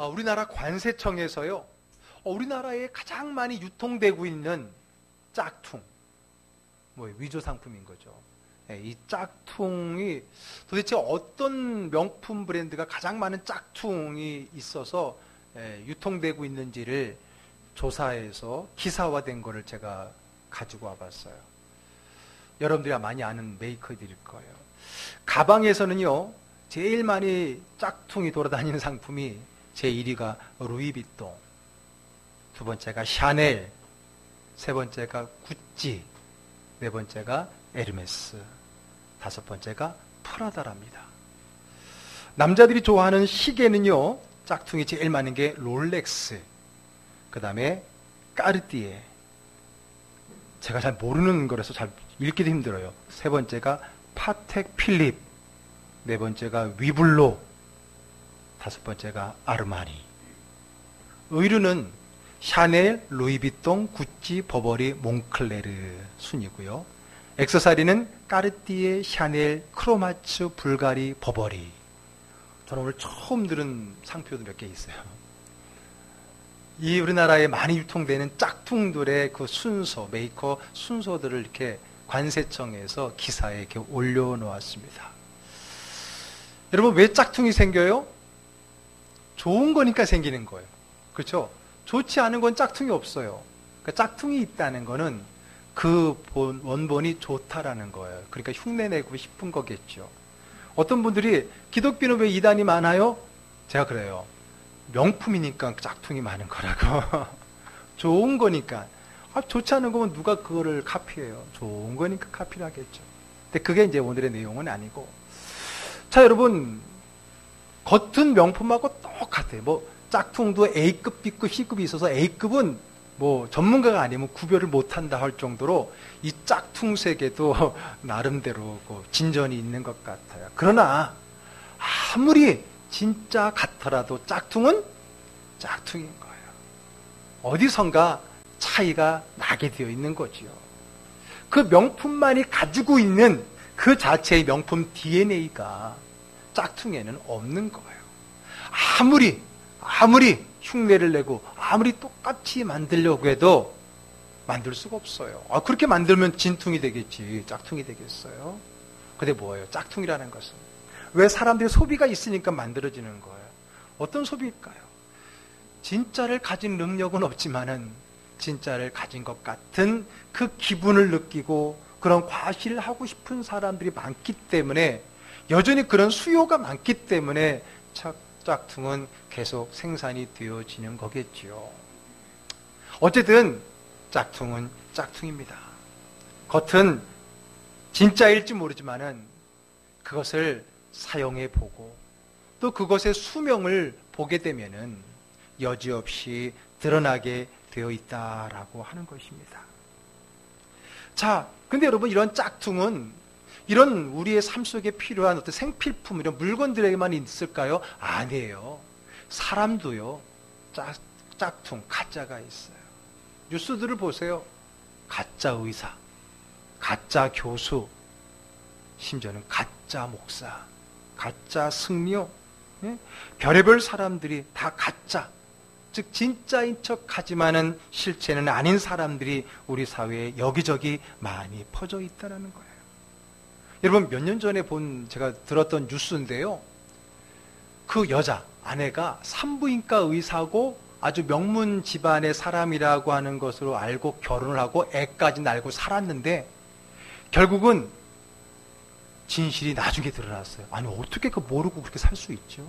우리나라 관세청에서요, 우리나라에 가장 많이 유통되고 있는 짝퉁, 위조 상품인 거죠. 이 짝퉁이 도대체 어떤 명품 브랜드가 가장 많은 짝퉁이 있어서 유통되고 있는지를 조사해서 기사화된 거를 제가 가지고 와봤어요. 여러분들이 많이 아는 메이커들일 거예요. 가방에서는요, 제일 많이 짝퉁이 돌아다니는 상품이 제1위가 루이비통, 두 번째가 샤넬, 세 번째가 구찌, 네 번째가 에르메스, 다섯 번째가 프라다랍니다. 남자들이 좋아하는 시계는요, 짝퉁이 제일 많은 게 롤렉스, 그 다음에 까르띠에, 제가 잘 모르는 거라서 잘 읽기도 힘들어요. 세 번째가 파텍 필립, 네 번째가 위블로, 다섯 번째가 아르마니. 의류는 샤넬, 루이비통, 구찌, 버버리, 몽클레르 순이고요. 액세서리는 까르띠에, 샤넬, 크로마츠, 불가리, 버버리. 저는 오늘 처음 들은 상표도 몇 개 있어요. 이 우리나라에 많이 유통되는 짝퉁들의 그 순서, 메이커 순서들을 이렇게 관세청에서 기사에 이렇게 올려놓았습니다. 여러분, 왜 짝퉁이 생겨요? 좋은 거니까 생기는 거예요. 그렇죠? 좋지 않은 건 짝퉁이 없어요. 그러니까 짝퉁이 있다는 거는 그 원본이 좋다라는 거예요. 그러니까 흉내내고 싶은 거겠죠. 어떤 분들이 기독교는 왜 이단이 많아요? 제가 그래요. 명품이니까 짝퉁이 많은 거라고. 좋은 거니까. 좋지 않은 거면 누가 그거를 카피해요? 좋은 거니까 카피를 하겠죠. 근데 그게 이제 오늘의 내용은 아니고. 자, 여러분, 겉은 명품하고 똑같아요. 짝퉁도 A급, B급, C급이 있어서 A급은 전문가가 아니면 구별을 못한다 할 정도로 이 짝퉁 세계도 나름대로 진전이 있는 것 같아요. 그러나 아무리 진짜 같더라도 짝퉁은 짝퉁인 거예요. 어디선가 차이가 나게 되어 있는 거지요. 그 명품만이 가지고 있는 그 자체의 명품 DNA가 짝퉁에는 없는 거예요. 아무리 흉내를 내고 아무리 똑같이 만들려고 해도 만들 수가 없어요. 그렇게 만들면 진퉁이 되겠지 짝퉁이 되겠어요? 근데 뭐예요? 짝퉁이라는 것은 왜 사람들이 소비가 있으니까 만들어지는 거예요? 어떤 소비일까요? 진짜를 가진 능력은 없지만은 진짜를 가진 것 같은 그 기분을 느끼고 그런 과시를 하고 싶은 사람들이 많기 때문에, 여전히 그런 수요가 많기 때문에 짝퉁은 계속 생산이 되어지는 거겠지요. 어쨌든 짝퉁은 짝퉁입니다. 겉은 진짜일지 모르지만은 그것을 사용해 보고 또 그것의 수명을 보게 되면은 여지없이 드러나게 되어 있다라고 하는 것입니다. 자, 근데 여러분, 이런 짝퉁은 이런 우리의 삶 속에 필요한 어떤 생필품, 이런 물건들에게만 있을까요? 아니에요. 사람도요, 짝퉁, 가짜가 있어요. 뉴스들을 보세요. 가짜 의사, 가짜 교수, 심지어는 가짜 목사, 가짜 승려, 별의별 사람들이 다 가짜, 즉 진짜인 척하지만은 실체는 아닌 사람들이 우리 사회에 여기저기 많이 퍼져 있다는 거예요. 여러분, 몇 년 전에 제가 들었던 뉴스인데요. 그 여자, 아내가 산부인과 의사고 아주 명문 집안의 사람이라고 하는 것으로 알고 결혼을 하고 애까지 낳고 살았는데 결국은 진실이 나중에 드러났어요. 아니, 어떻게 모르고 그렇게 살 수 있죠?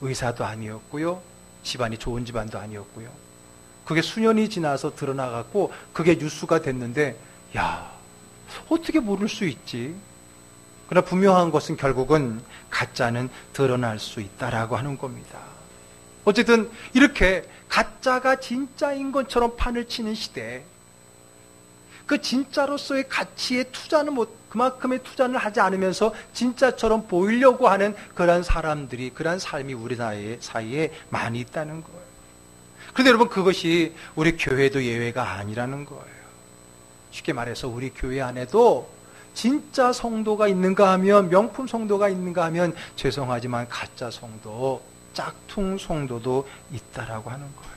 의사도 아니었고요. 집안이 좋은 집안도 아니었고요. 그게 수년이 지나서 드러나갖고 그게 뉴스가 됐는데, 야, 어떻게 모를 수 있지? 그러나 분명한 것은 결국은 가짜는 드러날 수 있다라고 하는 겁니다. 어쨌든 이렇게 가짜가 진짜인 것처럼 판을 치는 시대에 그 진짜로서의 가치에 그만큼의 투자는 하지 않으면서 진짜처럼 보이려고 하는 그런 사람들이, 그런 삶이 우리 사이에 많이 있다는 거예요. 그런데 여러분, 그것이 우리 교회도 예외가 아니라는 거예요. 쉽게 말해서 우리 교회 안에도 진짜 성도가 있는가 하면, 명품 성도가 있는가 하면 죄송하지만 가짜 성도 짝퉁 성도도 있다라고 하는 거예요.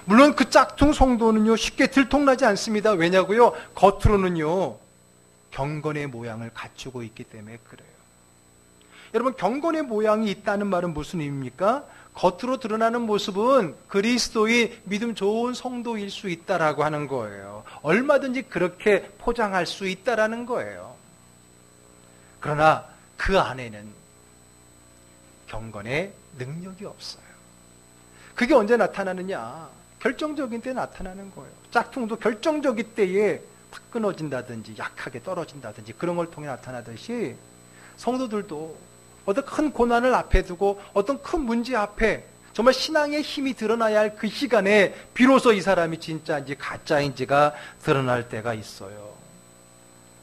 물론 그 짝퉁 성도는요, 쉽게 들통나지 않습니다. 왜냐고요? 겉으로는요, 경건의 모양을 갖추고 있기 때문에 그래요. 여러분, 경건의 모양이 있다는 말은 무슨 의미입니까? 겉으로 드러나는 모습은 그리스도의 믿음 좋은 성도일 수 있다라고 하는 거예요. 얼마든지 그렇게 포장할 수 있다라는 거예요. 그러나 그 안에는 경건의 능력이 없어요. 그게 언제 나타나느냐? 결정적인 때 나타나는 거예요. 짝퉁도 결정적인 때에 탁 끊어진다든지 약하게 떨어진다든지 그런 걸 통해 나타나듯이 성도들도 어떤 큰 고난을 앞에 두고 어떤 큰 문제 앞에 정말 신앙의 힘이 드러나야 할 그 시간에 비로소 이 사람이 진짜인지 가짜인지가 드러날 때가 있어요.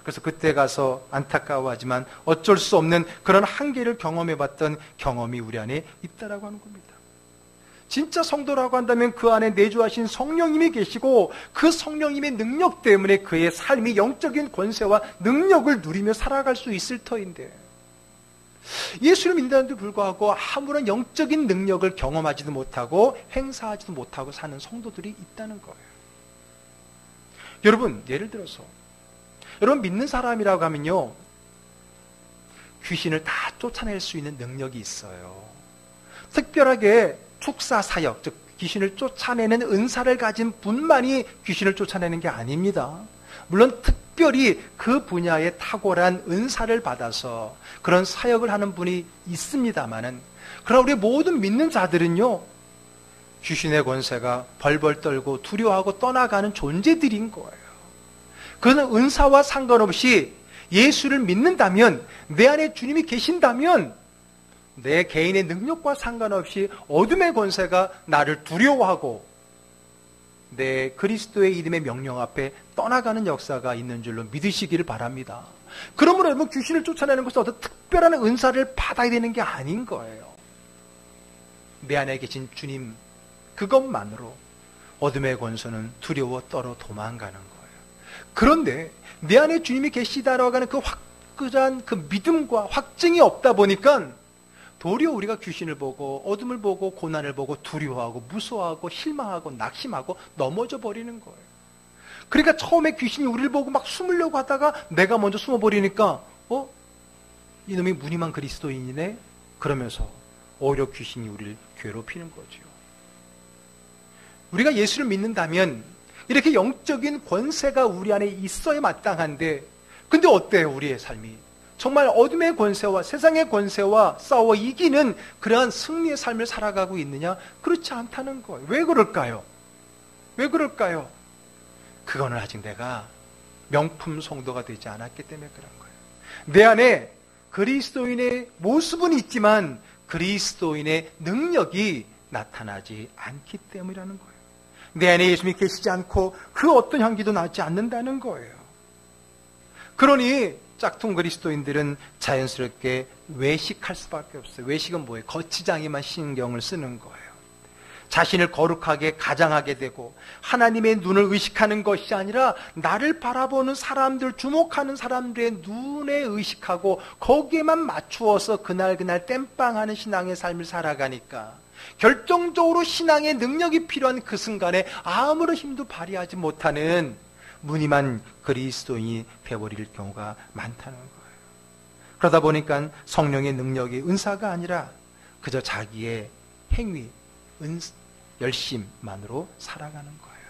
그래서 그때 가서 안타까워하지만 어쩔 수 없는 그런 한계를 경험해봤던 경험이 우리 안에 있다라고 하는 겁니다. 진짜 성도라고 한다면 그 안에 내주하신 성령님이 계시고 그 성령님의 능력 때문에 그의 삶이 영적인 권세와 능력을 누리며 살아갈 수 있을 터인데, 예수를 믿는다는데 불구하고 아무런 영적인 능력을 경험하지도 못하고 행사하지도 못하고 사는 성도들이 있다는 거예요. 여러분, 예를 들어서 여러분 믿는 사람이라고 하면요, 귀신을 다 쫓아낼 수 있는 능력이 있어요. 특별하게 축사 사역, 즉 귀신을 쫓아내는 은사를 가진 분만이 귀신을 쫓아내는 게 아닙니다. 물론 특별히 그 분야에 탁월한 은사를 받아서 그런 사역을 하는 분이 있습니다만은, 그러나 우리 모든 믿는 자들은요, 귀신의 권세가 벌벌 떨고 두려워하고 떠나가는 존재들인 거예요. 그런 은사와 상관없이 예수를 믿는다면, 내 안에 주님이 계신다면 내 개인의 능력과 상관없이 어둠의 권세가 나를 두려워하고 내 그리스도의 이름의 명령 앞에 떠나가는 역사가 있는 줄로 믿으시기를 바랍니다. 그러므로 여러분, 귀신을 쫓아내는 것은 어떤 특별한 은사를 받아야 되는 게 아닌 거예요. 내 안에 계신 주님 그것만으로 어둠의 권세는 두려워 떨어 도망가는 거예요. 그런데 내 안에 주님이 계시다라고 하는 그 확고한 그 믿음과 확증이 없다 보니까 도리어 우리가 귀신을 보고 어둠을 보고 고난을 보고 두려워하고 무서워하고 실망하고 낙심하고 넘어져 버리는 거예요. 그러니까 처음에 귀신이 우리를 보고 막 숨으려고 하다가 내가 먼저 숨어버리니까 이놈이 무늬만 그리스도인이네? 그러면서 오히려 귀신이 우리를 괴롭히는 거죠. 우리가 예수를 믿는다면 이렇게 영적인 권세가 우리 안에 있어야 마땅한데, 근데 어때요? 우리의 삶이 정말 어둠의 권세와 세상의 권세와 싸워 이기는 그러한 승리의 삶을 살아가고 있느냐? 그렇지 않다는 거예요. 왜 그럴까요? 왜 그럴까요? 그거는 아직 내가 명품 성도가 되지 않았기 때문에 그런 거예요. 내 안에 그리스도인의 모습은 있지만 그리스도인의 능력이 나타나지 않기 때문이라는 거예요. 내 안에 예수님이 계시지 않고 그 어떤 향기도 나지 않는다는 거예요. 그러니 짝퉁 그리스도인들은 자연스럽게 외식할 수밖에 없어요. 외식은 뭐예요? 거치장에만 신경을 쓰는 거예요. 자신을 거룩하게 가장하게 되고 하나님의 눈을 의식하는 것이 아니라 나를 바라보는 사람들, 주목하는 사람들의 눈에 의식하고 거기에만 맞추어서 그날 땜빵하는 신앙의 삶을 살아가니까 결정적으로 신앙의 능력이 필요한 그 순간에 아무런 힘도 발휘하지 못하는 무늬만 그리스도인이 되어버릴 경우가 많다는 거예요. 그러다 보니까 성령의 능력이 은사가 아니라 그저 자기의 행위, 열심만으로 살아가는 거예요.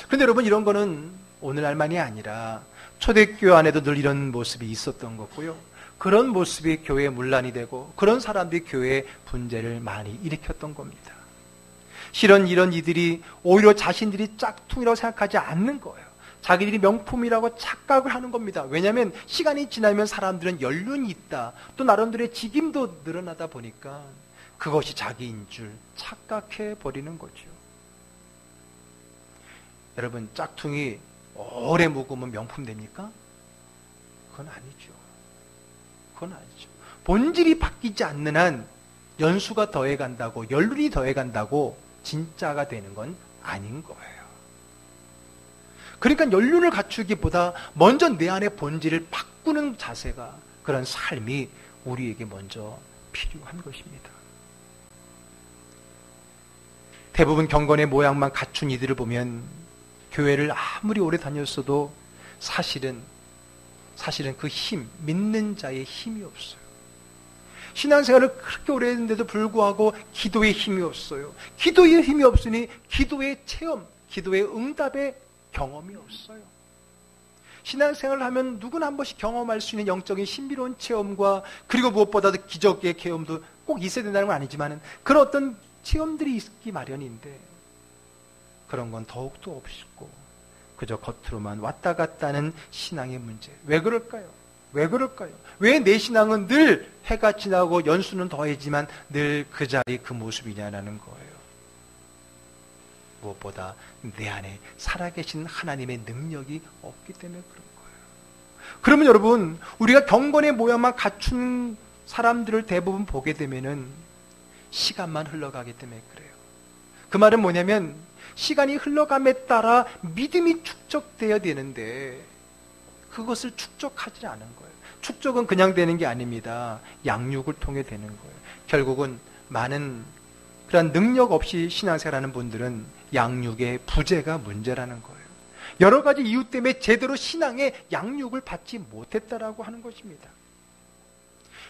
그런데 여러분, 이런 거는 오늘날만이 아니라 초대교회 안에도 늘 이런 모습이 있었던 거고요. 그런 모습이 교회에 문란이 되고 그런 사람들이 교회에 분쟁을 많이 일으켰던 겁니다. 실은 이런 이들이 오히려 자신들이 짝퉁이라고 생각하지 않는 거예요. 자기들이 명품이라고 착각을 하는 겁니다. 왜냐하면 시간이 지나면 사람들은 연륜이 있다, 또 나름대로의 직임도 늘어나다 보니까 그것이 자기인 줄 착각해 버리는 거죠. 여러분, 짝퉁이 오래 묵으면 명품 됩니까? 그건 아니죠. 그건 아니죠. 본질이 바뀌지 않는 한 연수가 더해간다고, 연륜이 더해간다고 진짜가 되는 건 아닌 거예요. 그러니까 연륜을 갖추기보다 먼저 내 안의 본질을 바꾸는 자세가, 그런 삶이 우리에게 먼저 필요한 것입니다. 대부분 경건의 모양만 갖춘 이들을 보면 교회를 아무리 오래 다녔어도 사실은 그 힘, 믿는 자의 힘이 없어요. 신앙생활을 그렇게 오래 했는데도 불구하고 기도의 힘이 없어요. 기도의 힘이 없으니 기도의 체험, 기도의 응답의 경험이 없어요. 신앙생활을 하면 누구나 한 번씩 경험할 수 있는 영적인 신비로운 체험과, 그리고 무엇보다도 기적의 체험도 꼭 있어야 된다는 건 아니지만 그런 어떤 체험들이 있기 마련인데 그런 건 더욱도 없고 그저 겉으로만 왔다 갔다 하는 신앙의 문제. 왜 그럴까요? 왜 내 신앙은 늘 해가 지나고 연수는 더해지만 늘 그 자리 그 모습이냐라는 거예요. 무엇보다 내 안에 살아계신 하나님의 능력이 없기 때문에 그런 거예요. 그러면 여러분, 우리가 경건의 모양만 갖춘 사람들을 대부분 보게 되면은 시간만 흘러가기 때문에 그래요. 그 말은 뭐냐면 시간이 흘러감에 따라 믿음이 축적되어야 되는데 그것을 축적하지 않은 거예요. 축적은 그냥 되는 게 아닙니다. 양육을 통해 되는 거예요. 결국은 많은 그런 능력 없이 신앙생활하는 분들은 양육의 부재가 문제라는 거예요. 여러 가지 이유 때문에 제대로 신앙의 양육을 받지 못했다라고 하는 것입니다.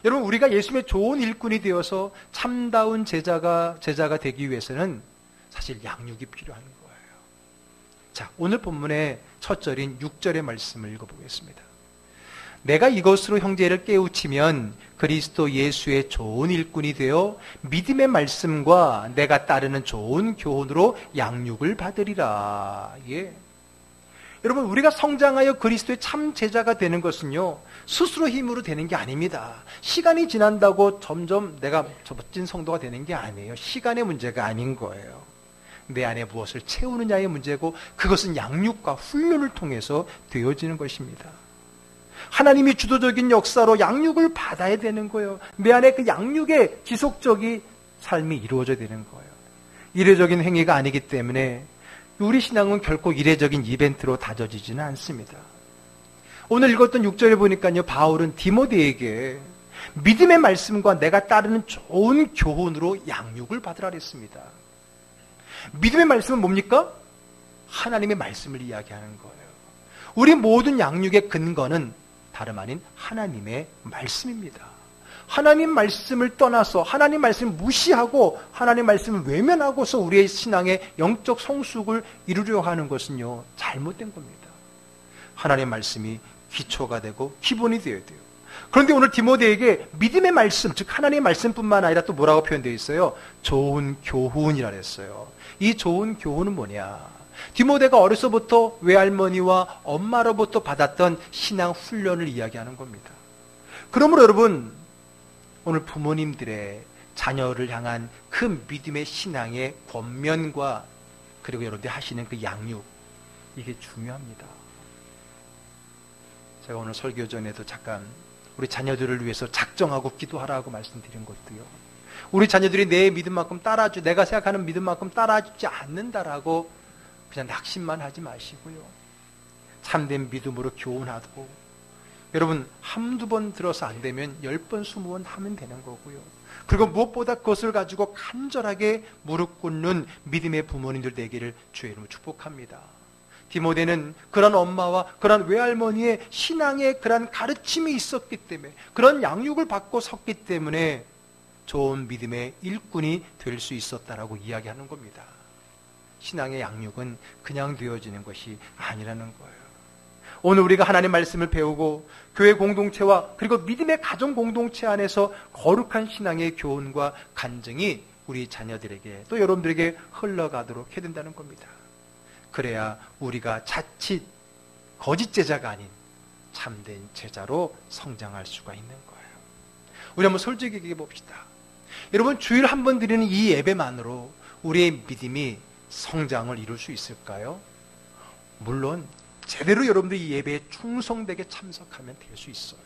여러분, 우리가 예수님의 좋은 일꾼이 되어서 참다운 제자가 되기 위해서는 사실 양육이 필요한 거예요. 자, 오늘 본문의 첫 절인 6절의 말씀을 읽어보겠습니다. 내가 이것으로 형제를 깨우치면 그리스도 예수의 좋은 일꾼이 되어 믿음의 말씀과 내가 따르는 좋은 교훈으로 양육을 받으리라. 예. 여러분, 우리가 성장하여 그리스도의 참 제자가 되는 것은요, 스스로 힘으로 되는 게 아닙니다. 시간이 지난다고 점점 내가 멋진 성도가 되는 게 아니에요. 시간의 문제가 아닌 거예요. 내 안에 무엇을 채우느냐의 문제고, 그것은 양육과 훈련을 통해서 되어지는 것입니다. 하나님이 주도적인 역사로 양육을 받아야 되는 거예요. 내 안에 그 양육의 지속적인 삶이 이루어져야 되는 거예요. 이례적인 행위가 아니기 때문에 우리 신앙은 결코 이례적인 이벤트로 다져지지는 않습니다. 오늘 읽었던 6절에 보니까요, 바울은 디모데에게 믿음의 말씀과 내가 따르는 좋은 교훈으로 양육을 받으라 그랬습니다. 믿음의 말씀은 뭡니까? 하나님의 말씀을 이야기하는 거예요. 우리 모든 양육의 근거는 다름 아닌 하나님의 말씀입니다. 하나님 말씀을 떠나서 하나님 말씀을 무시하고 하나님 말씀을 외면하고서 우리의 신앙의 영적 성숙을 이루려 하는 것은요, 잘못된 겁니다. 하나님 말씀이 기초가 되고 기본이 되어야 돼요. 그런데 오늘 디모데에게 믿음의 말씀, 즉 하나님의 말씀뿐만 아니라 또 뭐라고 표현되어 있어요? 좋은 교훈이라 했어요. 이 좋은 교훈은 뭐냐? 디모데가 어려서부터 외할머니와 엄마로부터 받았던 신앙 훈련을 이야기하는 겁니다. 그러므로 여러분, 오늘 부모님들의 자녀를 향한 그 믿음의 신앙의 권면과 그리고 여러분들이 하시는 그 양육, 이게 중요합니다. 제가 오늘 설교 전에도 잠깐 우리 자녀들을 위해서 작정하고 기도하라고 말씀드린 것도요, 우리 자녀들이 내 믿음만큼 내가 생각하는 믿음만큼 따라주지 않는다라고 그냥 낙심만 하지 마시고요, 참된 믿음으로 교훈하고, 여러분 한두 번 들어서 안 되면 10번 20번 하면 되는 거고요. 그리고 무엇보다 그것을 가지고 간절하게 무릎 꿇는 믿음의 부모님들 되기를 주의 이름으로 축복합니다. 디모데는 그런 엄마와 그런 외할머니의 신앙의 그런 가르침이 있었기 때문에, 그런 양육을 받고 섰기 때문에 좋은 믿음의 일꾼이 될 수 있었다라고 이야기하는 겁니다. 신앙의 양육은 그냥 되어지는 것이 아니라는 거예요. 오늘 우리가 하나님 말씀을 배우고 교회 공동체와 그리고 믿음의 가정 공동체 안에서 거룩한 신앙의 교훈과 간증이 우리 자녀들에게 또 여러분들에게 흘러가도록 해야 된다는 겁니다. 그래야 우리가 자칫 거짓 제자가 아닌 참된 제자로 성장할 수가 있는 거예요. 우리 한번 솔직히 얘기해 봅시다. 여러분, 주일 한 번 드리는 이 예배만으로 우리의 믿음이 성장을 이룰 수 있을까요? 물론 제대로 여러분들이 이 예배에 충성되게 참석하면 될 수 있어요.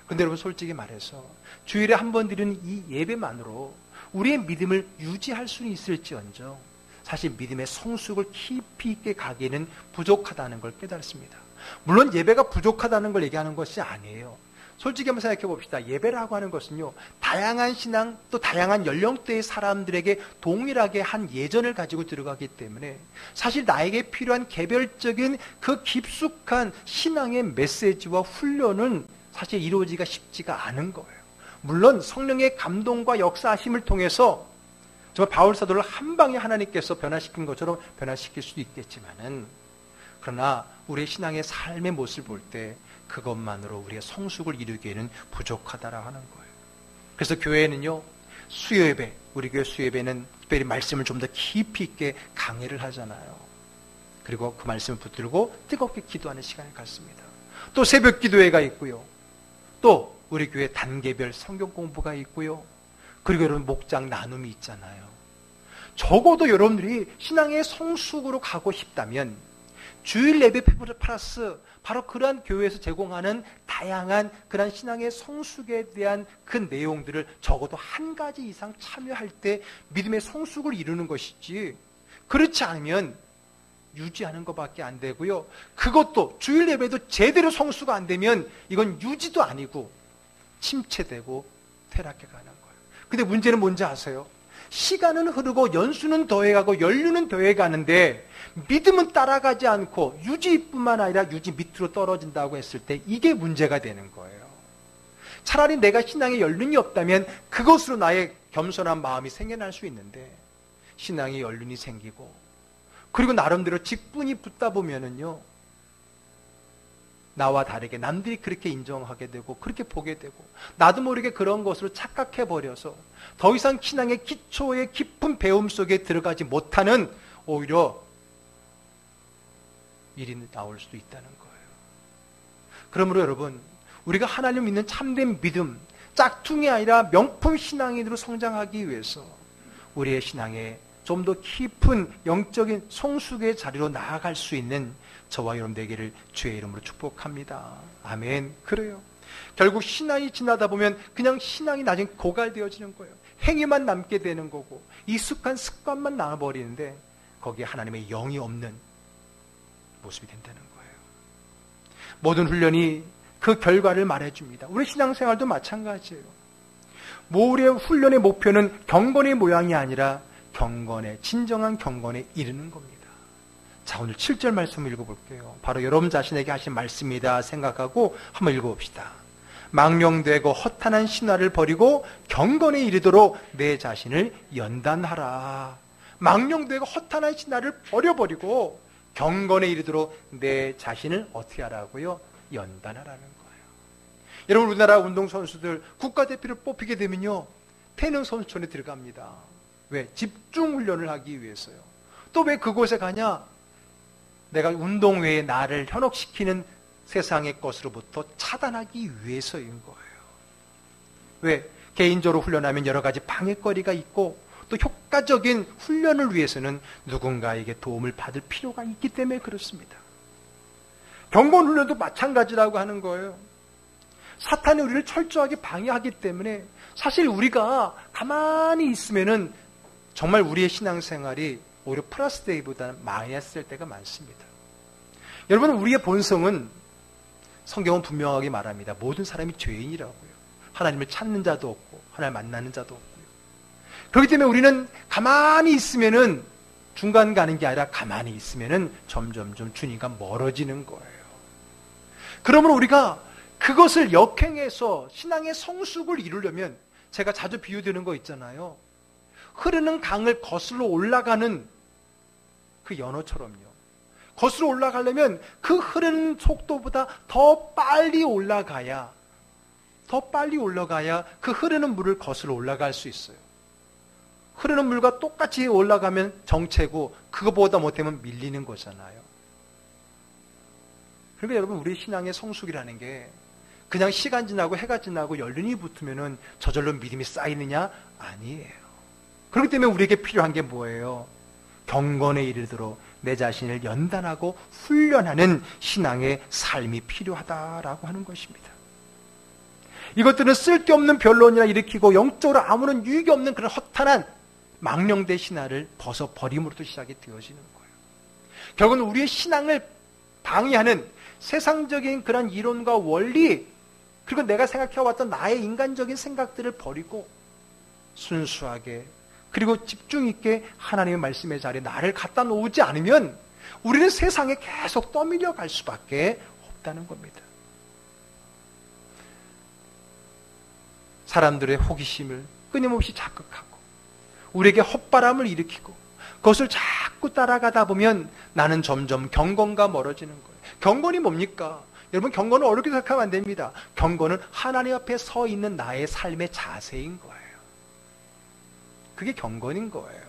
그런데 여러분, 솔직히 말해서 주일에 한 번 드리는 이 예배만으로 우리의 믿음을 유지할 수는 있을지언정 사실 믿음의 성숙을 깊이 있게 가기에는 부족하다는 걸 깨달습니다. 물론 예배가 부족하다는 걸 얘기하는 것이 아니에요. 솔직히 한번 생각해 봅시다. 예배라고 하는 것은요, 다양한 신앙 또 다양한 연령대의 사람들에게 동일하게 한 예전을 가지고 들어가기 때문에 사실 나에게 필요한 개별적인 그 깊숙한 신앙의 메시지와 훈련은 사실 이루어지기가 쉽지가 않은 거예요. 물론 성령의 감동과 역사하심을 통해서 정말 바울 사도를 한 방에 하나님께서 변화시킨 것처럼 변화시킬 수도 있겠지만은, 그러나 우리의 신앙의 삶의 모습을 볼 때 그것만으로 우리의 성숙을 이루기에는 부족하다라고 하는 거예요. 그래서 교회는요, 수요예배, 우리 교회 수요예배는 특별히 말씀을 좀 더 깊이 있게 강해를 하잖아요. 그리고 그 말씀을 붙들고 뜨겁게 기도하는 시간을 갖습니다. 또 새벽 기도회가 있고요. 또 우리 교회 단계별 성경 공부가 있고요. 그리고 여러분 목장 나눔이 있잖아요. 적어도 여러분들이 신앙의 성숙으로 가고 싶다면 주일 예배 플러스 바로 그러한 교회에서 제공하는 다양한 그러한 신앙의 성숙에 대한 그 내용들을 적어도 한 가지 이상 참여할 때 믿음의 성숙을 이루는 것이지, 그렇지 않으면 유지하는 것밖에 안 되고요. 그것도 주일 예배도 제대로 성수가 안 되면 이건 유지도 아니고 침체되고 퇴락해 가는 거예요. 근데 문제는 뭔지 아세요? 시간은 흐르고 연수는 더해가고 연륜은 더해가는데 믿음은 따라가지 않고 유지뿐만 아니라 유지 밑으로 떨어진다고 했을 때 이게 문제가 되는 거예요. 차라리 내가 신앙에 연륜이 없다면 그것으로 나의 겸손한 마음이 생겨날 수 있는데, 신앙에 연륜이 생기고 그리고 나름대로 직분이 붙다 보면은요, 나와 다르게 남들이 그렇게 인정하게 되고 그렇게 보게 되고 나도 모르게 그런 것으로 착각해버려서 더 이상 신앙의 기초의 깊은 배움 속에 들어가지 못하는 오히려 일이 나올 수도 있다는 거예요. 그러므로 여러분, 우리가 하나님을 믿는 참된 믿음, 짝퉁이 아니라 명품 신앙인으로 성장하기 위해서 우리의 신앙에 좀 더 깊은 영적인 성숙의 자리로 나아갈 수 있는 저와 여러분 되기를 주의 이름으로 축복합니다. 아멘. 그래요. 결국 신앙이 지나다 보면 그냥 신앙이 나중에 고갈되어지는 거예요. 행위만 남게 되는 거고 익숙한 습관만 남아버리는데 거기에 하나님의 영이 없는 모습이 된다는 거예요. 모든 훈련이 그 결과를 말해줍니다. 우리 신앙생활도 마찬가지예요. 우리의 훈련의 목표는 경건의 모양이 아니라 진정한 경건에 이르는 겁니다. 자, 오늘 7절 말씀을 읽어볼게요. 바로 여러분 자신에게 하신 말씀이다 생각하고 한번 읽어봅시다. 망령되고 허탄한 신화를 버리고 경건에 이르도록 내 자신을 연단하라. 망령되고 허탄한 신화를 버려버리고 경건에 이르도록 내 자신을 어떻게 하라고요? 연단하라는 거예요. 여러분, 우리나라 운동선수들 국가대표를 뽑히게 되면요, 태능 선수촌에 들어갑니다. 왜? 집중 훈련을 하기 위해서요. 또 왜 그곳에 가냐? 내가 운동 외에 나를 현혹시키는 세상의 것으로부터 차단하기 위해서인 거예요. 왜? 개인적으로 훈련하면 여러 가지 방해거리가 있고 또 효과적인 훈련을 위해서는 누군가에게 도움을 받을 필요가 있기 때문에 그렇습니다. 경건 훈련도 마찬가지라고 하는 거예요. 사탄이 우리를 철저하게 방해하기 때문에 사실 우리가 가만히 있으면은 정말 우리의 신앙생활이 오히려 플러스 데이보다는 마이너스 될 때가 많습니다. 여러분, 우리의 본성은 성경은 분명하게 말합니다. 모든 사람이 죄인이라고요. 하나님을 찾는 자도 없고 하나님을 만나는 자도 없고요. 그렇기 때문에 우리는 가만히 있으면은 중간 가는 게 아니라 가만히 있으면은 점점점 주님과 멀어지는 거예요. 그러므로 우리가 그것을 역행해서 신앙의 성숙을 이루려면 제가 자주 비유드리는 거 있잖아요. 흐르는 강을 거슬러 올라가는 그 연어처럼요. 거슬러 올라가려면 그 흐르는 속도보다 더 빨리 올라가야 그 흐르는 물을 거슬러 올라갈 수 있어요. 흐르는 물과 똑같이 올라가면 정체고 그거보다 못하면 밀리는 거잖아요. 그러니까 여러분, 우리 신앙의 성숙이라는 게 그냥 시간 지나고 해가 지나고 연륜이 붙으면은 저절로 믿음이 쌓이느냐? 아니에요. 그렇기 때문에 우리에게 필요한 게 뭐예요? 경건에 이르도록 내 자신을 연단하고 훈련하는 신앙의 삶이 필요하다라고 하는 것입니다. 이것들은 쓸데없는 변론이나 일으키고 영적으로 아무런 유익이 없는 그런 허탄한 망령된 신화를 벗어버림으로부터 시작이 되어지는 거예요. 결국은 우리의 신앙을 방해하는 세상적인 그런 이론과 원리, 그리고 내가 생각해왔던 나의 인간적인 생각들을 버리고 순수하게 그리고 집중 있게 하나님의 말씀의 자리에 나를 갖다 놓지 않으면 우리는 세상에 계속 떠밀려 갈 수밖에 없다는 겁니다. 사람들의 호기심을 끊임없이 자극하고 우리에게 헛바람을 일으키고 그것을 자꾸 따라가다 보면 나는 점점 경건과 멀어지는 거예요. 경건이 뭡니까? 여러분, 경건은 어렵게 생각하면 안 됩니다. 경건은 하나님 앞에 서 있는 나의 삶의 자세인 거예요. 그게 경건인 거예요.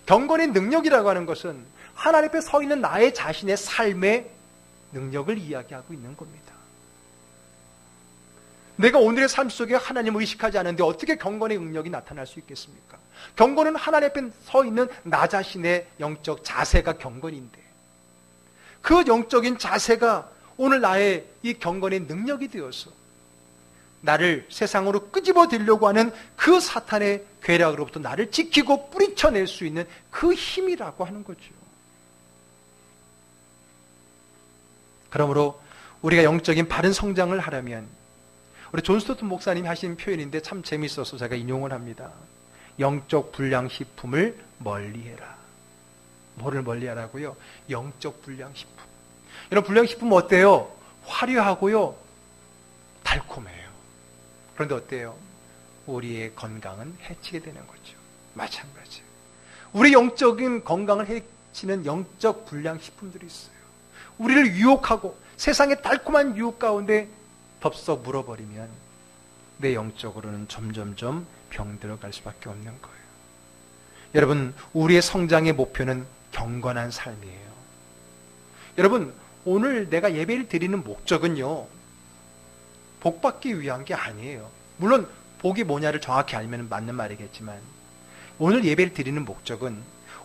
경건의 능력이라고 하는 것은 하나님 앞에 서 있는 나의 자신의 삶의 능력을 이야기하고 있는 겁니다. 내가 오늘의 삶 속에 하나님을 의식하지 않는데 어떻게 경건의 능력이 나타날 수 있겠습니까? 경건은 하나님 앞에 서 있는 나 자신의 영적 자세가 경건인데 그 영적인 자세가 오늘 나의 이 경건의 능력이 되어서 나를 세상으로 끄집어들려고 하는 그 사탄의 괴략으로부터 나를 지키고 뿌리쳐낼 수 있는 그 힘이라고 하는 거죠. 그러므로 우리가 영적인 바른 성장을 하려면 우리 존 스토튼 목사님이 하신 표현인데 참 재밌어서 제가 인용을 합니다. 영적 불량식품을 멀리해라. 뭐를 멀리하라고요? 영적 불량식품. 이런 불량식품은 어때요? 화려하고요, 달콤해요. 그런데 어때요? 우리의 건강은 해치게 되는 거죠. 마찬가지. 우리 영적인 건강을 해치는 영적 불량식품들이 있어요. 우리를 유혹하고 세상의 달콤한 유혹 가운데 덥석 물어버리면 내 영적으로는 점점점 병들어갈 수밖에 없는 거예요. 여러분, 우리의 성장의 목표는 경건한 삶이에요. 여러분, 오늘 내가 예배를 드리는 목적은요, 복 받기 위한 게 아니에요. 물론 복이 뭐냐를 정확히 알면 맞는 말이겠지만 오늘 예배를 드리는 목적은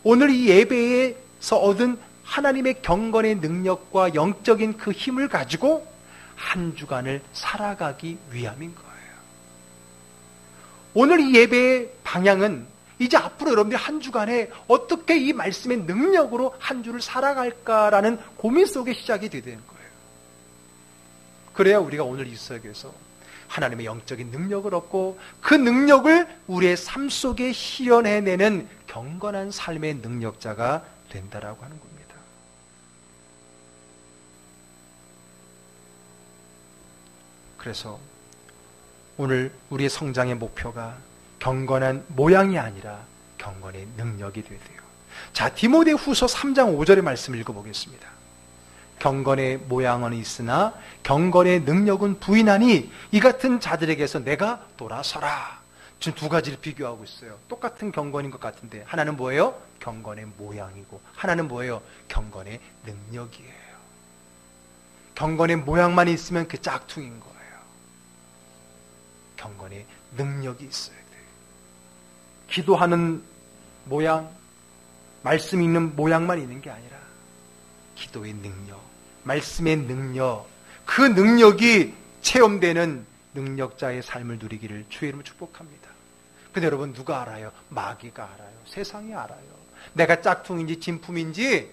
오늘 이 예배에서 얻은 하나님의 경건의 능력과 영적인 그 힘을 가지고 한 주간을 살아가기 위함인 거예요. 오늘 이 예배의 방향은 이제 앞으로 여러분들이 한 주간에 어떻게 이 말씀의 능력으로 한 주를 살아갈까라는 고민 속에 시작이 되는 거예요. 그래야 우리가 오늘 이 수업에서 하나님의 영적인 능력을 얻고 그 능력을 우리의 삶 속에 실현해내는 경건한 삶의 능력자가 된다라고 하는 겁니다. 그래서 오늘 우리의 성장의 목표가 경건한 모양이 아니라 경건의 능력이 되세요. 자, 디모데후서 3장 5절의 말씀 읽어보겠습니다. 경건의 모양은 있으나 경건의 능력은 부인하니 이 같은 자들에게서 내가 돌아서라. 지금 두 가지를 비교하고 있어요. 똑같은 경건인 것 같은데 하나는 뭐예요? 경건의 모양이고 하나는 뭐예요? 경건의 능력이에요. 경건의 모양만 있으면 그 짝퉁인 거예요. 경건의 능력이 있어야 돼요. 기도하는 모양, 말씀 읽는 모양만 있는 게 아니라 기도의 능력, 말씀의 능력, 그 능력이 체험되는 능력자의 삶을 누리기를 주의 이름으로 축복합니다. 근데 여러분, 누가 알아요? 마귀가 알아요. 세상이 알아요. 내가 짝퉁인지 진품인지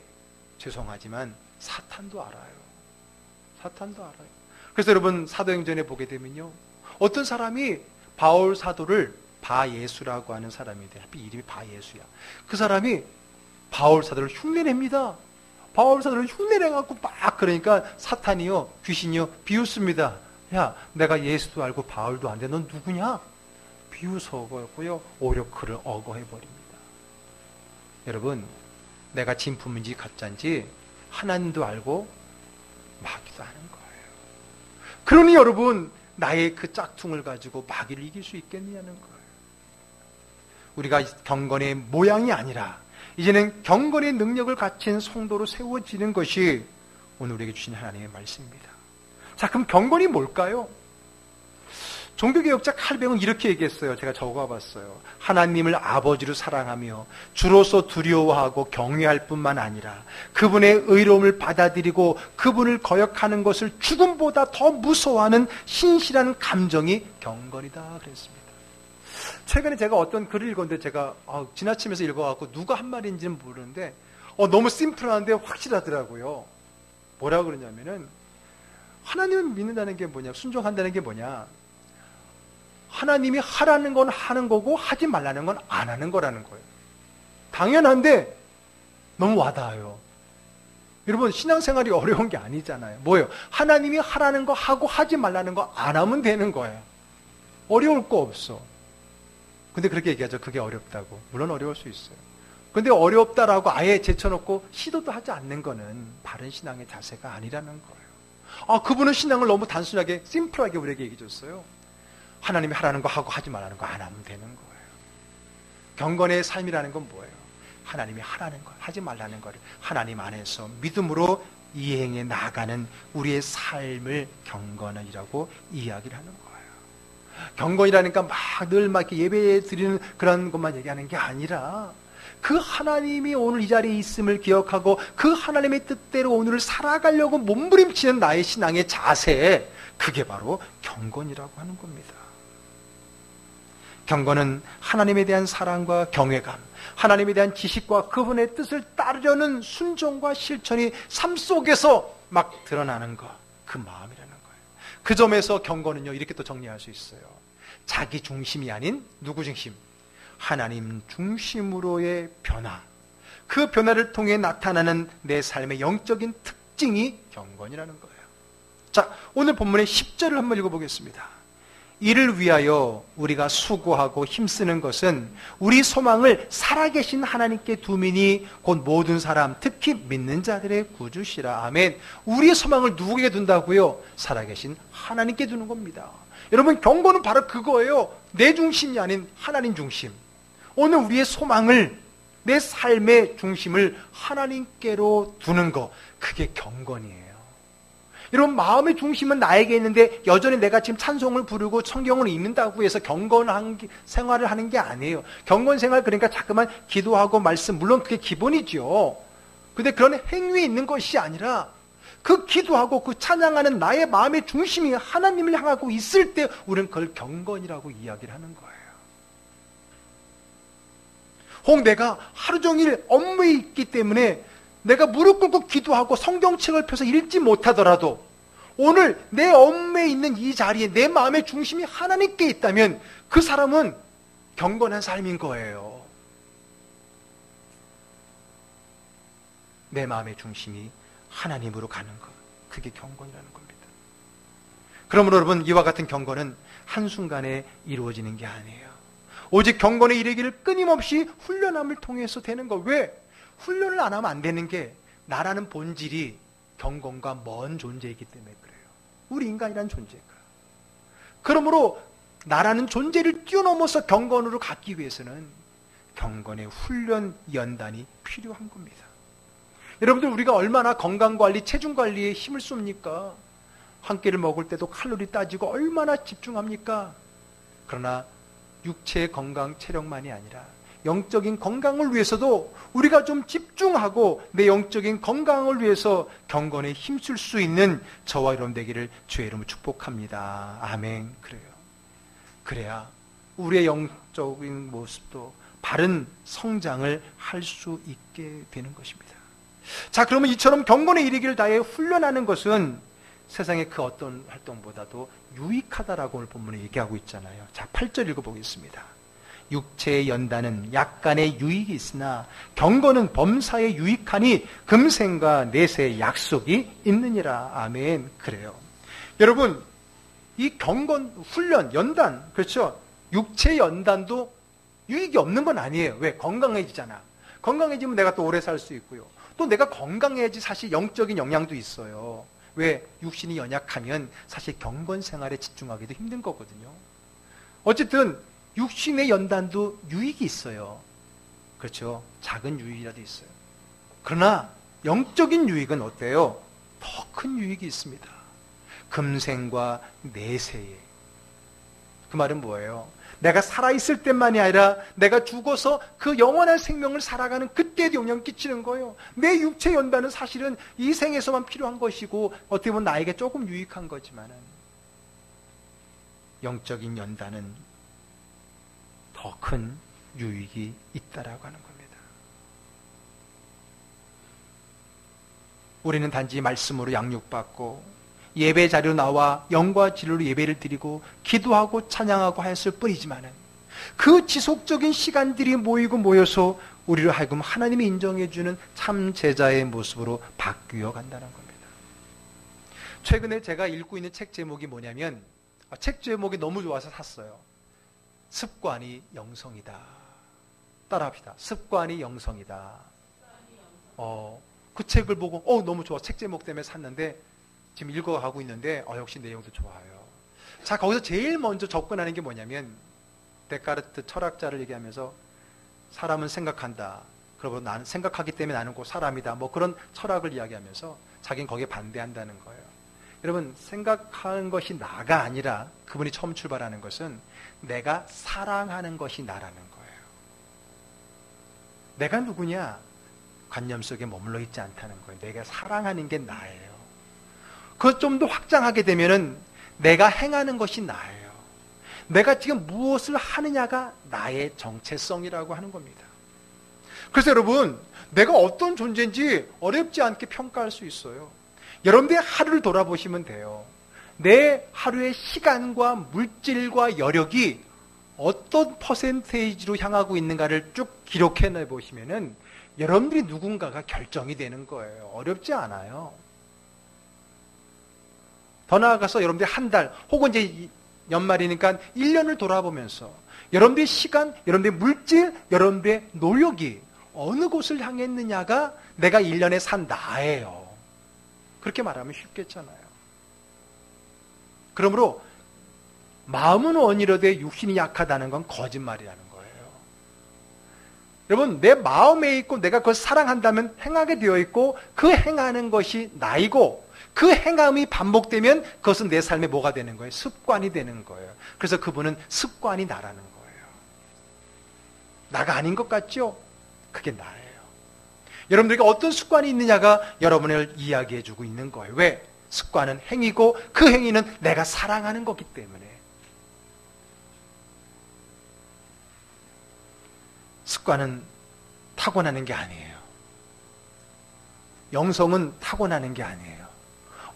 죄송하지만 사탄도 알아요. 사탄도 알아요. 그래서 여러분, 사도행전에 보게 되면요, 어떤 사람이 바울 사도를 바예수라고 하는 사람인데 하필 이름이 바예수야. 그 사람이 바울 사도를 흉내냅니다. 바울 사도를 흉내내갖고 막 그러니까 사탄이요, 귀신이요, 비웃습니다. 야, 내가 예수도 알고 바울도 안 돼. 넌 누구냐? 비웃어고요, 오히려 그를 억어해버립니다. 여러분, 내가 진품인지 가짜인지 하나님도 알고 마귀도 아는 거예요. 그러니 여러분, 나의 그 짝퉁을 가지고 마귀를 이길 수 있겠느냐는 거예요. 우리가 경건의 모양이 아니라 이제는 경건의 능력을 갖춘 성도로 세워지는 것이 오늘 우리에게 주신 하나님의 말씀입니다. 자, 그럼 경건이 뭘까요? 종교개혁자 칼뱅은 이렇게 얘기했어요. 제가 적어봤어요. 하나님을 아버지로 사랑하며 주로서 두려워하고 경외할 뿐만 아니라 그분의 의로움을 받아들이고 그분을 거역하는 것을 죽음보다 더 무서워하는 신실한 감정이 경건이다 그랬습니다. 최근에 제가 어떤 글을 읽었는데 제가 지나치면서 읽어갖고 누가 한 말인지는 모르는데 너무 심플한데 확실하더라고요. 뭐라고 그러냐면은 하나님을 믿는다는 게 뭐냐? 순종한다는 게 뭐냐? 하나님이 하라는 건 하는 거고 하지 말라는 건 안 하는 거라는 거예요. 당연한데 너무 와닿아요. 여러분, 신앙생활이 어려운 게 아니잖아요. 뭐예요? 하나님이 하라는 거 하고 하지 말라는 거 안 하면 되는 거예요. 어려울 거 없어. 근데 그렇게 얘기하죠. 그게 어렵다고. 물론 어려울 수 있어요. 근데 어렵다라고 아예 제쳐놓고 시도도 하지 않는 거는 바른 신앙의 자세가 아니라는 거예요. 그분은 신앙을 너무 단순하게, 심플하게 우리에게 얘기해 줬어요. 하나님이 하라는 거 하고 하지 말라는 거 안 하면 되는 거예요. 경건의 삶이라는 건 뭐예요? 하나님이 하라는 것, 하지 말라는 것을 하나님 안에서 믿음으로 이행해 나가는 우리의 삶을 경건이라고 이야기를 하는 거예요. 경건이라니까 늘 이렇게 예배 드리는 그런 것만 얘기하는 게 아니라 그 하나님이 오늘 이 자리에 있음을 기억하고 그 하나님의 뜻대로 오늘을 살아가려고 몸부림치는 나의 신앙의 자세, 그게 바로 경건이라고 하는 겁니다. 경건은 하나님에 대한 사랑과 경외감, 하나님에 대한 지식과 그분의 뜻을 따르려는 순종과 실천이 삶 속에서 막 드러나는 것, 그 마음이라는 거예요. 그 점에서 경건은요, 이렇게 또 정리할 수 있어요. 자기 중심이 아닌 누구 중심? 하나님 중심으로의 변화, 그 변화를 통해 나타나는 내 삶의 영적인 특징이 경건이라는 거예요. 자, 오늘 본문의 10절을 한번 읽어보겠습니다. 이를 위하여 우리가 수고하고 힘쓰는 것은 우리 소망을 살아계신 하나님께 두미니 곧 모든 사람, 특히 믿는 자들의 구주시라. 아멘. 우리의 소망을 누구에게 둔다고요? 살아계신 하나님께 두는 겁니다. 여러분, 경건은 바로 그거예요. 내 중심이 아닌 하나님 중심. 오늘 우리의 소망을, 내 삶의 중심을 하나님께로 두는 거, 그게 경건이에요. 여러분, 마음의 중심은 나에게 있는데 여전히 내가 지금 찬송을 부르고 성경을 읽는다고 해서 경건한 생활을 하는 게 아니에요. 경건 생활, 그러니까 자꾸만 기도하고 말씀, 물론 그게 기본이죠. 근데 그런 행위에 있는 것이 아니라 그 기도하고 그 찬양하는 나의 마음의 중심이 하나님을 향하고 있을 때 우리는 그걸 경건이라고 이야기를 하는 거예요. 혹 내가 하루 종일 업무에 있기 때문에 내가 무릎 꿇고 기도하고 성경책을 펴서 읽지 못하더라도 오늘 내 업무에 있는 이 자리에 내 마음의 중심이 하나님께 있다면 그 사람은 경건한 삶인 거예요. 내 마음의 중심이 하나님으로 가는 것, 그게 경건이라는 겁니다. 그러므로 여러분, 이와 같은 경건은 한순간에 이루어지는 게 아니에요. 오직 경건에 이르기를 끊임없이 훈련함을 통해서 되는 거. 왜? 훈련을 안 하면 안 되는 게 나라는 본질이 경건과 먼 존재이기 때문에 그래요. 우리 인간이란 존재가. 그러므로 나라는 존재를 뛰어넘어서 경건으로 가기 위해서는 경건의 훈련 연단이 필요한 겁니다. 여러분들, 우리가 얼마나 건강관리, 체중관리에 힘을 쏩니까? 한 끼를 먹을 때도 칼로리 따지고 얼마나 집중합니까? 그러나 육체의 건강, 체력만이 아니라 영적인 건강을 위해서도 우리가 좀 집중하고 내 영적인 건강을 위해서 경건에 힘쓸 수 있는 저와 여러분 되기를 주의 이름으로 축복합니다. 아멘. 그래요. 그래야 우리의 영적인 모습도 바른 성장을 할 수 있게 되는 것입니다. 자, 그러면 이처럼 경건에 이르기를 다해 훈련하는 것은 세상의 그 어떤 활동보다도 유익하다라고 오늘 본문에 얘기하고 있잖아요. 자, 8절 읽어보겠습니다. 육체의 연단은 약간의 유익이 있으나 경건은 범사에 유익하니 금생과 내세의 약속이 있느니라. 아멘. 그래요. 여러분, 이 경건, 훈련, 연단, 그렇죠? 육체 연단도 유익이 없는 건 아니에요. 왜? 건강해지잖아. 건강해지면 내가 또 오래 살 수 있고요. 또 내가 건강해야지 사실 영적인 영향도 있어요. 왜? 육신이 연약하면 사실 경건 생활에 집중하기도 힘든 거거든요. 어쨌든 육신의 연단도 유익이 있어요. 그렇죠? 작은 유익이라도 있어요. 그러나 영적인 유익은 어때요? 더 큰 유익이 있습니다. 금생과 내세에. 그 말은 뭐예요? 내가 살아있을 때만이 아니라 내가 죽어서 그 영원한 생명을 살아가는 그때에도 영향을 끼치는 거예요. 내 육체 연단은 사실은 이 생에서만 필요한 것이고 어떻게 보면 나에게 조금 유익한 거지만은 영적인 연단은 더 큰 유익이 있다라고 하는 겁니다. 우리는 단지 말씀으로 양육받고 예배 자리로 나와 영과 진리로 예배를 드리고 기도하고 찬양하고 하였을 뿐이지만은 그 지속적인 시간들이 모여서 우리를 하여금 하나님이 인정해주는 참 제자의 모습으로 바뀌어 간다는 겁니다. 최근에 제가 읽고 있는 책 제목이 뭐냐면, 책 제목이 너무 좋아서 샀어요. 습관이 영성이다. 따라합시다. 습관이 영성이다. 그 책을 보고 너무 좋아. 책 제목 때문에 샀는데 지금 읽어가고 있는데 역시 내용도 좋아요. 자, 거기서 제일 먼저 접근하는 게 뭐냐면, 데카르트 철학자를 얘기하면서 사람은 생각한다. 그리고 나는 생각하기 때문에 나는 곧 사람이다. 뭐 그런 철학을 이야기하면서 자기는 거기에 반대한다는 거예요. 여러분, 생각하는 것이 나가 아니라 그분이 처음 출발하는 것은 내가 사랑하는 것이 나라는 거예요. 내가 누구냐? 관념 속에 머물러 있지 않다는 거예요. 내가 사랑하는 게 나예요. 그것 좀 더 확장하게 되면은 내가 행하는 것이 나예요. 내가 지금 무엇을 하느냐가 나의 정체성이라고 하는 겁니다. 그래서 여러분, 내가 어떤 존재인지 어렵지 않게 평가할 수 있어요. 여러분들의 하루를 돌아보시면 돼요. 내 하루의 시간과 물질과 여력이 어떤 퍼센테이지로 향하고 있는가를 쭉 기록해 보시면은 여러분들이 누군가가 결정이 되는 거예요. 어렵지 않아요. 더 나아가서 여러분들이 한 달 혹은 이제 연말이니까 1년을 돌아보면서 여러분들의 시간, 여러분들의 물질, 여러분들의 노력이 어느 곳을 향했느냐가 내가 1년에 산 나예요. 그렇게 말하면 쉽겠잖아요. 그러므로 마음은 원이로되 육신이 약하다는 건 거짓말이라는 거예요. 여러분, 내 마음에 있고 내가 그걸 사랑한다면 행하게 되어 있고 그 행하는 것이 나이고 그 행함이 반복되면 그것은 내 삶에 뭐가 되는 거예요? 습관이 되는 거예요. 그래서 그분은 습관이 나라는 거예요. 나가 아닌 것 같죠? 그게 나예요. 여러분들에게 어떤 습관이 있느냐가 여러분을 이야기해주고 있는 거예요. 왜? 습관은 행위고 그 행위는 내가 사랑하는 거기 때문에. 습관은 타고나는 게 아니에요. 영성은 타고나는 게 아니에요.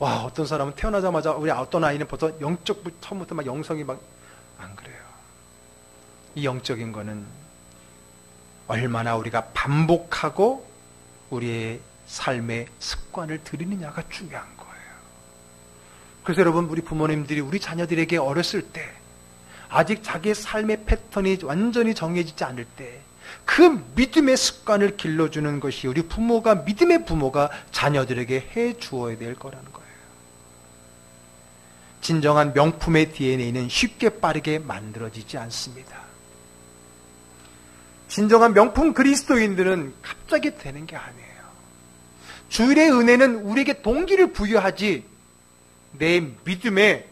와, 어떤 사람은 태어나자마자, 우리 어떤 아이는 벌써 처음부터 막 영성이 막, 안 그래요. 이 영적인 거는 얼마나 우리가 반복하고 우리의 삶의 습관을 들이느냐가 중요한 거예요. 그래서 여러분, 우리 부모님들이 우리 자녀들에게 어렸을 때, 아직 자기의 삶의 패턴이 완전히 정해지지 않을 때, 그 믿음의 습관을 길러주는 것이 우리 부모가, 믿음의 부모가 자녀들에게 해 주어야 될 거라는 거예요. 진정한 명품의 DNA는 쉽게 빠르게 만들어지지 않습니다. 진정한 명품 그리스도인들은 갑자기 되는 게 아니에요. 주일의 은혜는 우리에게 동기를 부여하지 내 믿음의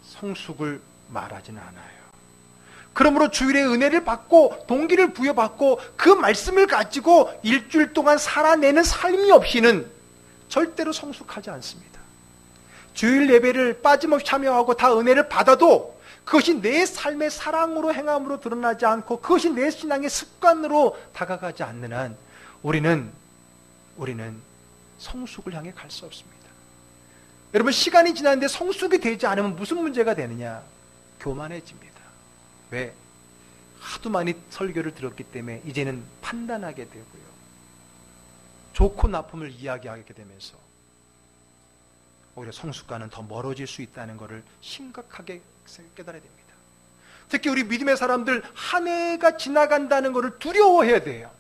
성숙을 말하지는 않아요. 그러므로 주일의 은혜를 받고 동기를 부여받고 그 말씀을 가지고 일주일 동안 살아내는 삶이 없이는 절대로 성숙하지 않습니다. 주일 예배를 빠짐없이 참여하고 다 은혜를 받아도 그것이 내 삶의 사랑으로 행함으로 드러나지 않고 그것이 내 신앙의 습관으로 다가가지 않는 한 우리는 성숙을 향해 갈 수 없습니다. 여러분, 시간이 지났는데 성숙이 되지 않으면 무슨 문제가 되느냐? 교만해집니다. 왜? 하도 많이 설교를 들었기 때문에 이제는 판단하게 되고요. 좋고 나쁨을 이야기하게 되면서 오히려 성숙과는 더 멀어질 수 있다는 것을 심각하게 깨달아야 됩니다. 특히 우리 믿음의 사람들 한 해가 지나간다는 것을 두려워해야 돼요.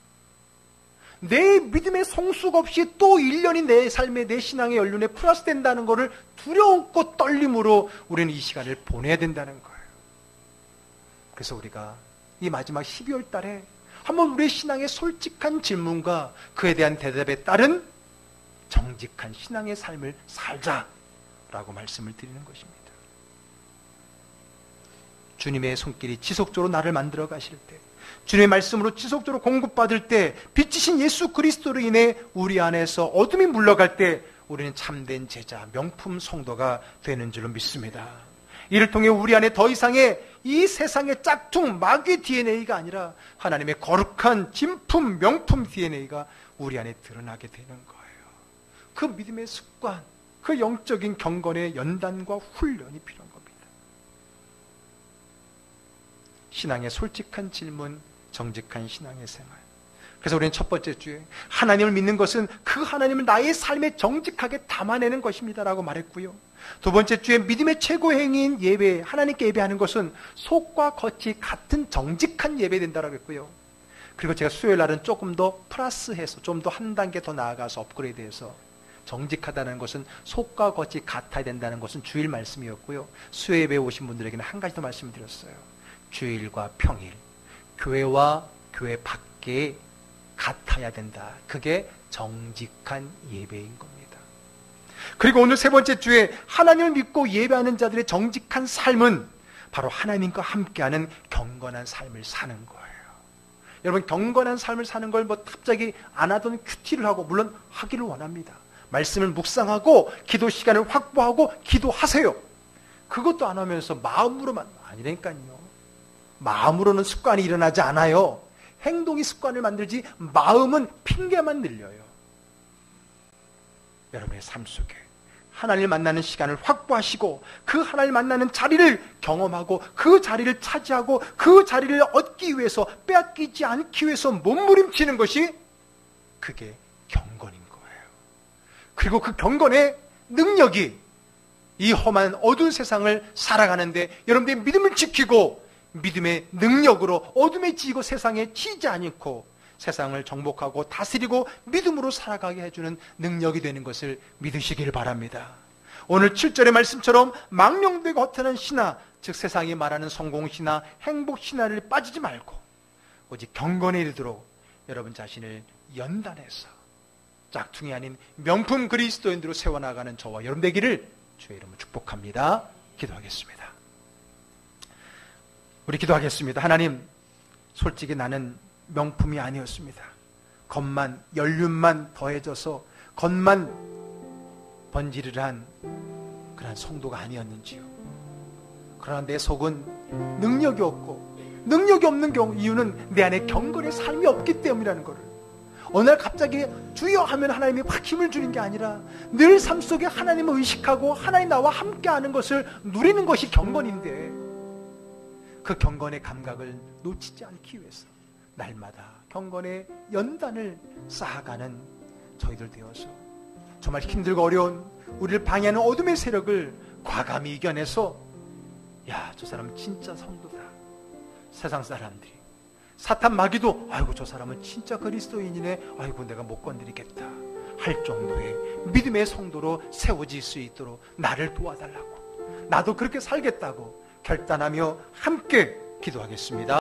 내 믿음의 성숙 없이 또 1년이 내 삶에, 내 신앙의 연륜에 플러스 된다는 것을 두려움과 떨림으로 우리는 이 시간을 보내야 된다는 거예요. 그래서 우리가 이 마지막 12월 달에 한번 우리의 신앙의 솔직한 질문과 그에 대한 대답에 따른 정직한 신앙의 삶을 살자라고 말씀을 드리는 것입니다. 주님의 손길이 지속적으로 나를 만들어 가실 때, 주님의 말씀으로 지속적으로 공급받을 때, 빛이신 예수 그리스도로 인해 우리 안에서 어둠이 물러갈 때 우리는 참된 제자, 명품 성도가 되는 줄로 믿습니다. 이를 통해 우리 안에 더 이상의 이 세상의 짝퉁 마귀 DNA가 아니라 하나님의 거룩한 진품 명품 DNA가 우리 안에 드러나게 되는 거예요. 그 믿음의 습관, 그 영적인 경건의 연단과 훈련이 필요한 겁니다. 신앙의 솔직한 질문, 정직한 신앙의 생활. 그래서 우리는 첫 번째 주에 하나님을 믿는 것은 그 하나님을 나의 삶에 정직하게 담아내는 것입니다 라고 말했고요. 두 번째 주에 믿음의 최고 행위인 예배, 하나님께 예배하는 것은 속과 겉이 같은 정직한 예배 된다고 했고요. 그리고 제가 수요일 날은 조금 더 플러스해서 좀 더 한 단계 더 나아가서 업그레이드해서 정직하다는 것은 속과 겉이 같아야 된다는 것은 주일 말씀이었고요. 수요 예배에 오신 분들에게는 한 가지 더 말씀을 드렸어요. 주일과 평일, 교회와 교회 밖에 같아야 된다. 그게 정직한 예배인 겁니다. 그리고 오늘 세 번째 주에 하나님을 믿고 예배하는 자들의 정직한 삶은 바로 하나님과 함께하는 경건한 삶을 사는 거예요. 여러분, 경건한 삶을 사는 걸 뭐 갑자기 안 하던 큐티를 하고, 물론 하기를 원합니다. 말씀을 묵상하고 기도 시간을 확보하고 기도하세요. 그것도 안 하면서 마음으로만, 아니라니까요. 마음으로는 습관이 일어나지 않아요. 행동이 습관을 만들지 마음은 핑계만 늘려요. 여러분의 삶 속에 하나님을 만나는 시간을 확보하시고 그 하나님을 만나는 자리를 경험하고 그 자리를 차지하고 그 자리를 얻기 위해서, 빼앗기지 않기 위해서 몸부림치는 것이 그게 경건인 거예요. 그리고 그 경건의 능력이 이 험한 어두운 세상을 살아가는데 여러분들의 믿음을 지키고 믿음의 능력으로 어둠에 지고 세상에 지지 않고 세상을 정복하고 다스리고 믿음으로 살아가게 해주는 능력이 되는 것을 믿으시길 바랍니다. 오늘 7절의 말씀처럼 망령되고 허탄한 신화, 즉 세상이 말하는 성공신화, 행복신화를 빠지지 말고 오직 경건에 이르도록 여러분 자신을 연단해서 짝퉁이 아닌 명품 그리스도인으로 세워나가는 저와 여러분 되기를 주의 이름으로 축복합니다. 기도하겠습니다. 우리 기도하겠습니다. 하나님, 솔직히 나는 명품이 아니었습니다. 겉만, 연륜만 더해져서 겉만 번지르르한 그런 성도가 아니었는지요. 그러나 내 속은 능력이 없고, 능력이 없는 이유는 내 안에 경건의 삶이 없기 때문이라는 것을, 어느 날 갑자기 주여 하면 하나님이 확 힘을 주는 게 아니라 늘 삶 속에 하나님을 의식하고 하나님 나와 함께하는 것을 누리는 것이 경건인데, 그 경건의 감각을 놓치지 않기 위해서 날마다 경건의 연단을 쌓아가는 저희들 되어서 정말 힘들고 어려운 우리를 방해하는 어둠의 세력을 과감히 이겨내서, 야, 저 사람은 진짜 성도다. 세상 사람들이, 사탄 마귀도 아이고 저 사람은 진짜 그리스도인이네, 아이고 내가 못 건드리겠다 할 정도의 믿음의 성도로 세워질 수 있도록 나를 도와달라고, 나도 그렇게 살겠다고 결단하며 함께 기도하겠습니다.